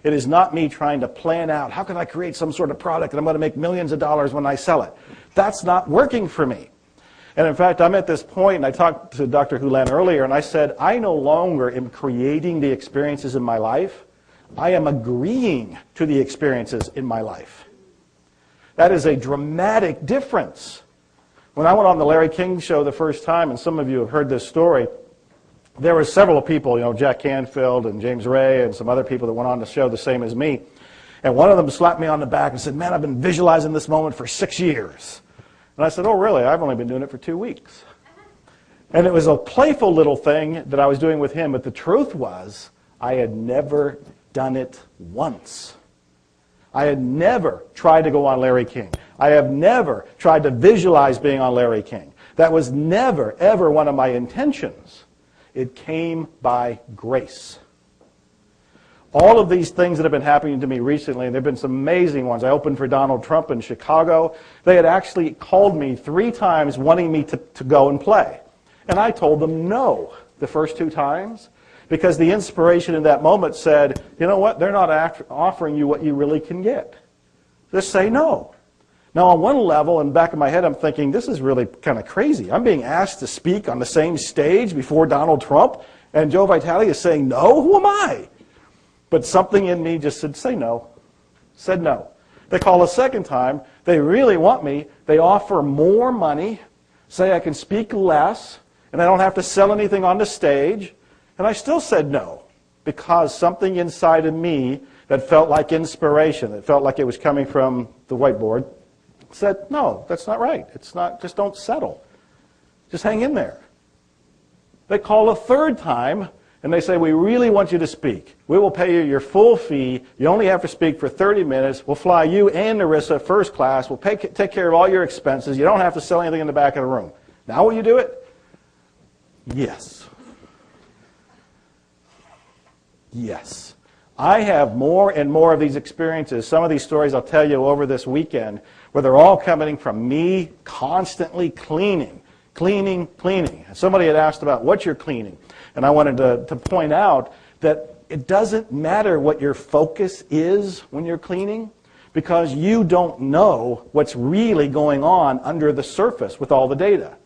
It is not me trying to plan out, how can I create some sort of product and I'm going to make millions of dollars when I sell it. That's not working for me. And in fact, I'm at this point, and I talked to Dr. Hulan earlier, and I said, I no longer am creating the experiences in my life. I am agreeing to the experiences in my life. That is a dramatic difference. When I went on the Larry King show the first time, and some of you have heard this story, there were several people, Jack Canfield and James Ray and some other people that went on the show the same as me. And one of them slapped me on the back and said, man, I've been visualizing this moment for 6 years. And I said, oh, really? I've only been doing it for 2 weeks. And it was a playful little thing that I was doing with him, but the truth was I had never done it once. I had never tried to go on Larry King. I have never tried to visualize being on Larry King. That was never, ever one of my intentions. It came by grace. All of these things that have been happening to me recently, and there have been some amazing ones. I opened for Donald Trump in Chicago. They had actually called me 3 times wanting me to go and play. And I told them no the first 2 times because the inspiration in that moment said, you know what, they're not offering you what you really can get. Just say no. Now on one level, in the back of my head, I'm thinking, this is really kind of crazy. I'm being asked to speak on the same stage before Donald Trump, and Joe Vitale is saying no? Who am I? But something in me just said, say no. Said no. They call a second time. They really want me. They offer more money, say I can speak less, and I don't have to sell anything on the stage. And I still said no, because something inside of me that felt like inspiration, that felt like it was coming from the whiteboard, said, no, that's not right. It's not, just don't settle. Just hang in there. They call a third time, and they say, we really want you to speak. We will pay you your full fee. You only have to speak for 30 minutes. We'll fly you and Narissa first class. We'll take care of all your expenses. You don't have to sell anything in the back of the room. Now will you do it? Yes. Yes. I have more and more of these experiences. Some of these stories I'll tell you over this weekend, where they're all coming from me constantly cleaning. Somebody had asked about what you're cleaning. And I wanted to point out that it doesn't matter what your focus is when you're cleaning, because you don't know what's really going on under the surface with all the data.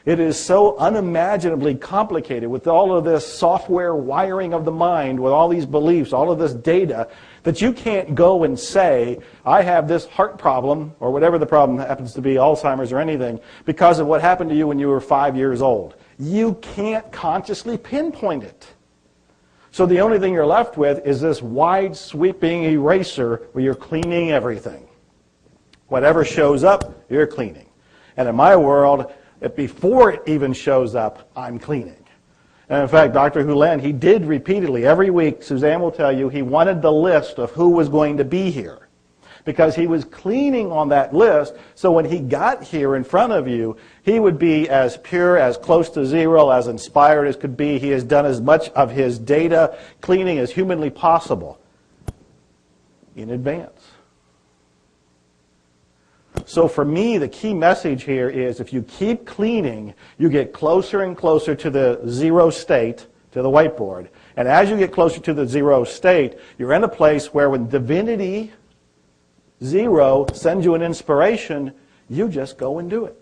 It is so unimaginably complicated with all of this software wiring of the mind, with all these beliefs, all of this data, that you can't go and say, I have this heart problem, or whatever the problem happens to be, Alzheimer's or anything, because of what happened to you when you were 5 years old. You can't consciously pinpoint it. So the only thing you're left with is this wide sweeping eraser where you're cleaning everything. Whatever shows up, you're cleaning. And in my world, before it even shows up, I'm cleaning. And in fact, Dr. Hulan, he did repeatedly, every week, Suzanne will tell you, he wanted the list of who was going to be here. Because he was cleaning on that list, so when he got here in front of you, he would be as pure, as close to zero, as inspired as could be. He has done as much of his data cleaning as humanly possible in advance. So for me, the key message here is if you keep cleaning, you get closer and closer to the zero state, to the whiteboard. And as you get closer to the zero state, you're in a place where when divinity, zero, sends you an inspiration, you just go and do it.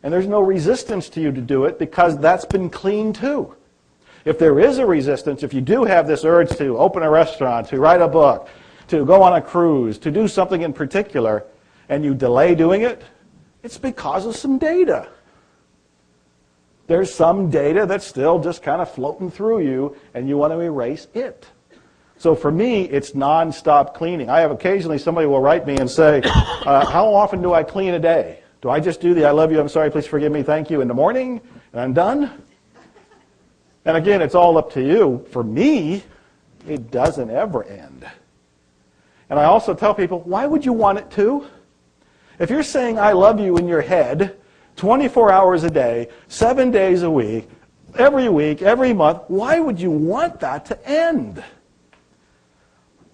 And there's no resistance to you to do it because that's been cleaned too. If there is a resistance, if you do have this urge to open a restaurant, to write a book, to go on a cruise, to do something in particular, and you delay doing it, it's because of some data. There's some data that's still just kind of floating through you, and you want to erase it. So for me, it's non-stop cleaning. I have occasionally somebody will write me and say, how often do I clean a day? Do I just do the I love you, I'm sorry, please forgive me, thank you in the morning, and I'm done? And again, it's all up to you. For me, it doesn't ever end. And I also tell people, why would you want it to? If you're saying I love you in your head 24 hours a day, 7 days a week, every month, why would you want that to end?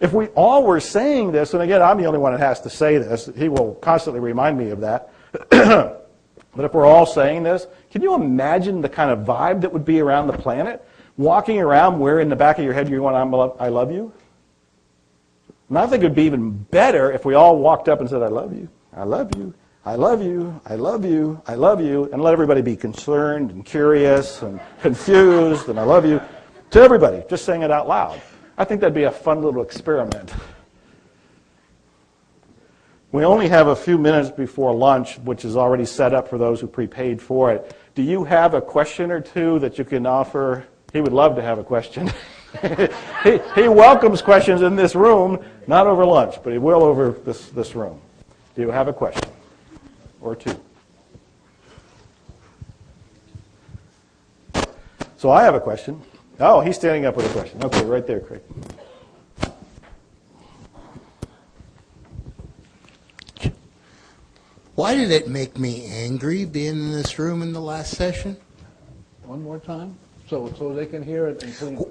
If we all were saying this, and again, I'm the only one that has to say this, he will constantly remind me of that, but if we're all saying this, can you imagine the kind of vibe that would be around the planet? Walking around where in the back of your head you're going, I love you? And I think it would be even better if we all walked up and said, I love you, I love you, I love you, I love you, I love you, and let everybody be concerned and curious and confused, and I love you, to everybody, just saying it out loud. I think that'd be a fun little experiment. We only have a few minutes before lunch, which is already set up for those who prepaid for it. Do you have a question or two that you can offer? He would love to have a question. he welcomes questions in this room, not over lunch, but he will over this room. Do you have a question or two? So I have a question. Oh, he's standing up with a question. Okay, right there, Craig. Why did it make me angry being in this room in the last session? One more time, so they can hear it and clean it.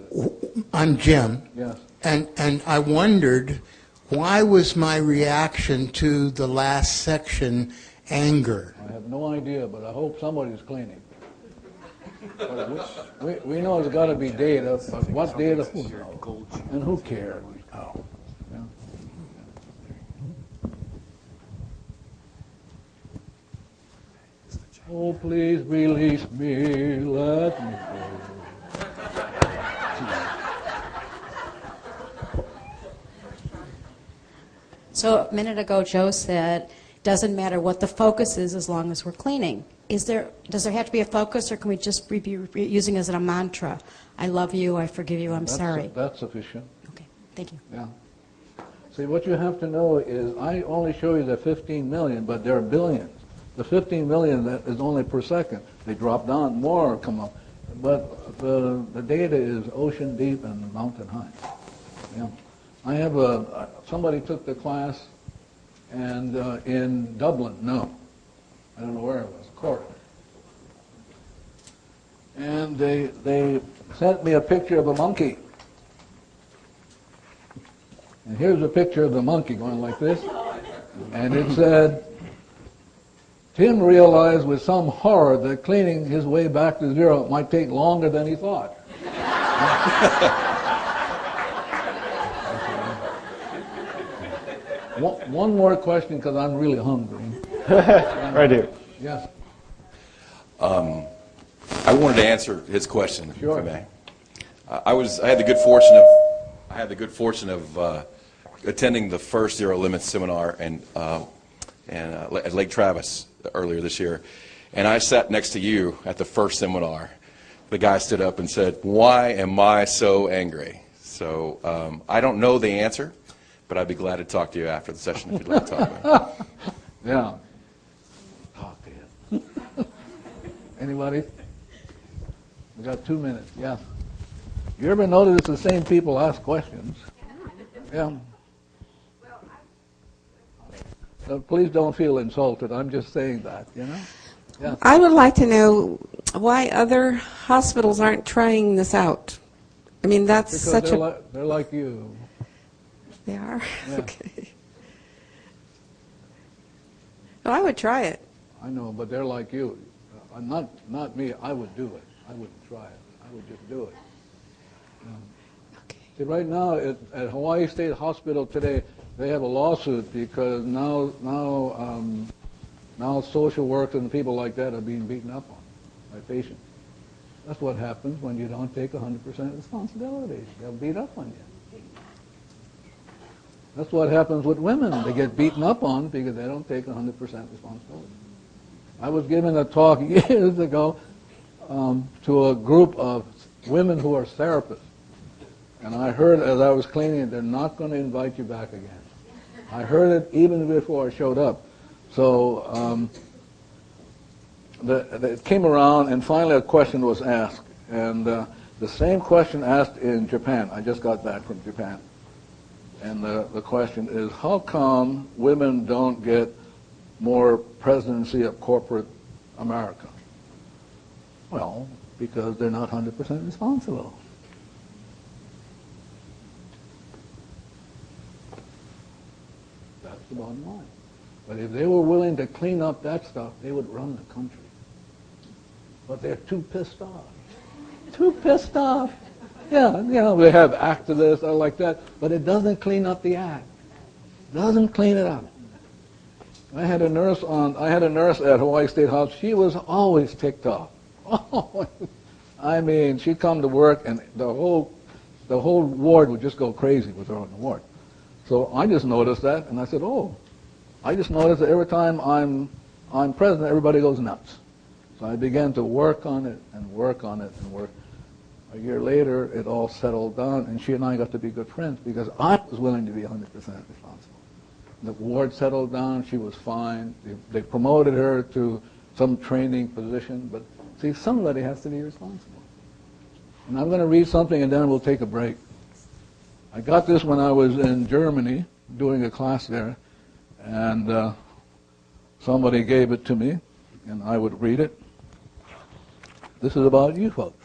I'm Jim. Yes. And I wondered, why was my reaction to the last section anger? I have no idea, but I hope somebody's cleaning. We know there's got to be data, but what data? Who knows? And who cares? Oh. Yeah. Oh, please release me, let me go. So a minute ago, Joe said, doesn't matter what the focus is as long as we're cleaning. Does there have to be a focus, or can we just be using it as a mantra? I love you, I forgive you, I'm sorry. That's sufficient. Okay, thank you. Yeah. See, what you have to know is I only show you the 15 million, but there are billions. The 15 million that is only per second. They drop down, more come up. But the data is ocean deep and mountain high. Yeah. I have somebody took the class, and in Dublin, no. I don't know where it was, Cork. And they sent me a picture of a monkey. And here's a picture of the monkey going like this. And it said, Tim realized with some horror that cleaning his way back to zero might take longer than he thought. One more question, because I'm really hungry. Right here. Yes. I wanted to answer his question, Sure. if I may. I had the good fortune of attending the first Zero Limits seminar at Lake Travis earlier this year, and I sat next to you at the first seminar. The guy stood up and said, "Why am I so angry?" So I don't know the answer, but I'd be glad to talk to you after the session if you'd like to talk about it. Yeah. Talk to him. Anybody? We got 2 minutes. Yeah. You ever notice the same people ask questions? Yeah. So please don't feel insulted. I'm just saying that, you know? Yeah. I would like to know why other hospitals aren't trying this out. I mean, that's Because such they're like you. They are? Yeah. Okay. Well, I would try it. I know, but they're like you. Not me. I would do it. I wouldn't try it. I would just do it. Okay. See, right now at Hawaii State Hospital today, they have a lawsuit because now social workers and people like that are being beaten up on by patients. That's what happens when you don't take 100% responsibility. They'll beat up on you. That's what happens with women. They get beaten up on because they don't take 100% responsibility. I was giving a talk years ago to a group of women who are therapists. And I heard as I was cleaning, they're not going to invite you back again. I heard it even before I showed up. So it came around, and finally a question was asked. And the same question asked in Japan. I just got back from Japan. And the question is, how come women don't get more presidency of corporate America? Well, because they're not 100% responsible. That's the bottom line. But if they were willing to clean up that stuff, they would run the country. But they're too pissed off. Too pissed off. Yeah, you know, they have activists or like that, but it doesn't clean up the act. Doesn't clean it up. I had a nurse at Hawaii State Hospital. She was always ticked off. Oh, I mean, she'd come to work and the whole ward would just go crazy with her on the ward. So I just noticed that, and I said, oh, I just noticed that every time I'm present, everybody goes nuts. So I began to work on it and work on it and work. A year later, it all settled down, and she and I got to be good friends because I was willing to be 100% responsible. The ward settled down. She was fine. They promoted her to some training position. But see, somebody has to be responsible. And I'm going to read something, and then we'll take a break. I got this when I was in Germany doing a class there, and somebody gave it to me, and I would read it. This is about you folks.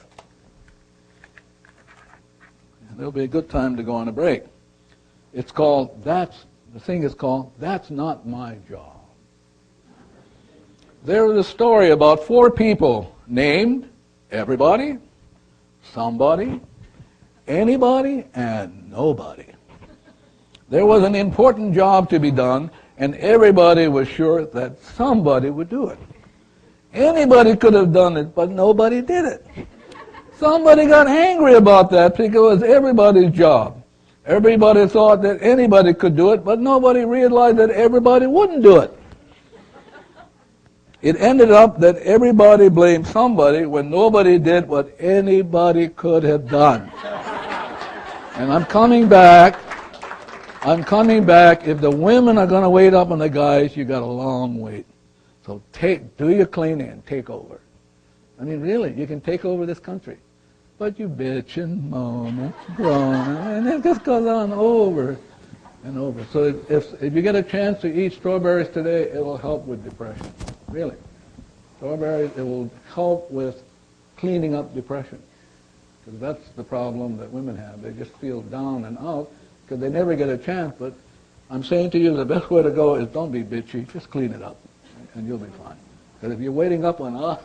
And there'll be a good time to go on a break. It's called, the thing is called, That's Not My Job. There was a story about 4 people named everybody, somebody, anybody, and nobody. There was an important job to be done, and everybody was sure that somebody would do it. Anybody could have done it, but nobody did it. Somebody got angry about that because it was everybody's job. Everybody thought that anybody could do it, but nobody realized that everybody wouldn't do it. It ended up that everybody blamed somebody when nobody did what anybody could have done. And I'm coming back. If the women are going to wait up on the guys, you got a long wait. So do your cleaning and take over. I mean, really, you can take over this country. But you bitch and moan and groan, and it just goes on over and over. So if you get a chance to eat strawberries today, it will help with depression. Really. Strawberries, it will help with cleaning up depression. Because that's the problem that women have. They just feel down and out because they never get a chance. But I'm saying to you, the best way to go is don't be bitchy. Just clean it up, and you'll be fine. Because if you're waiting up on,